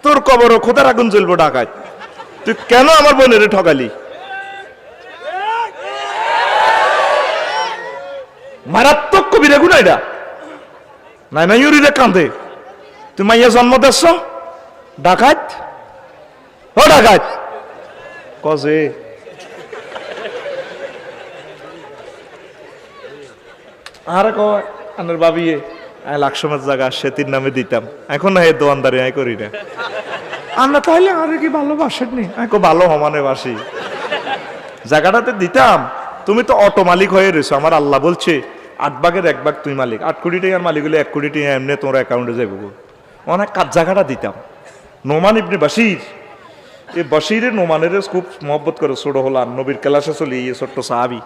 তোর কবর খোদার আগুন জ্বলবো ডাকাত। তুই কেন আমার বোনের ঠকালি? মারাত্মক কবিরা গুনাহ এটা। নাই নাই ইউরিরে কান্দে। তুই মাইয়া জন্ম দেশ ডাকাত, ও ডাকাত কজে আর কয় আনের বাবিয়ে লাকসমের জায়গা সেতির নামে দিতাম, এখন না হে দোয়ানদারি আয় করি না। আমরা তাহলে আরে কি ভালোবাসেননি? এখন ভালো সমানে বাসি, জায়গাটাতে দিতাম। তুমি তো অটো মালিক হয়ে রয়েছো। আমার আল্লাহ বলছে 8 ভাগের 1 ভাগ তুই মালিক। 8 কোটি টাকার মালিক হলে 1 কোটি টাকা এমনি তোমার অ্যাকাউন্টে যাবো। অনেক কাজ জায়গাটা দিতাম। নোমান ইবনে বাশির, এই বাশিরের নোমানের খুব মহব্বত করে। ছোট হলাম নবীর ক্লাসে চলে এই ছোট্ট সাহাবি।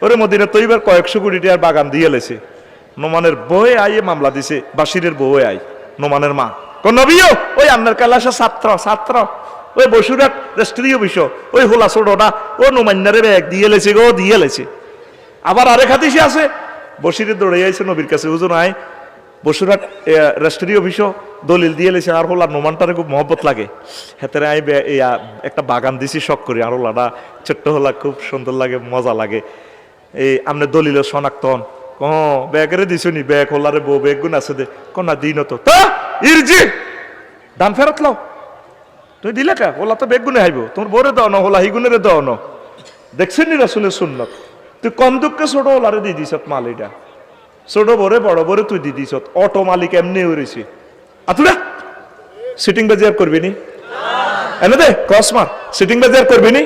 ওরে মদিনা তো এবার কয়েকশো কোটি টাকার বাগান দিয়ে লেছে। নোমানের বউয়ে আইয়ে মামলা দিছে, বাশিরের বউয়ে আই নোমানের মা কোন নবীও ওই আপনার ক্লাসে ছাত্র ওই বসুরাট রাষ্ট্রীয় বিষয় ওই হোলা ছোটটা ও নোমান্নারে ব্যাগ দিয়ে লেছে গো, দিয়ে লেছে। আবার আরেক হাদিসে আছে বশিরের দৌড়ে আইছে নবীর কাছে, হুজুর আয় বসুরাট রাষ্ট্রীয় বিষয় দলিল দিয়ে লেছে। আর হোলা নোমানটারে খুব মহব্বত লাগে, হেতারে আই একটা বাগান দিছি শখ করি। আর হোলাটা ছোট্ট হোলা খুব সুন্দর লাগে, মজা লাগে। এই আমনে দলিলের শনাক্ত হন ব্যাগেরে দিছনি, ব্যাগ হোলারে বউ ব্যাগ গুণ আছে দে কোনা দিন তো ইরজি দান ফেরত লাও। তুই দিলে কা ওলা তো বেগ গুনে হাইব, তোমার বরে দাও না হোলা হিগুনের দাও না। দেখছেন নি রাসূলের সুন্নাত। তুই কম দুঃখে ছোট ওলারে দিয়ে দিছ মাল, এটা ছোট বরে বড় বরে তুই দিয়ে দিছ। অটো মালিক এমনি হয়েছে। আতুরা সিটিং বাজার করবি নি? এনে দে ক্রস মার, সিটিং বাজার করবি নি?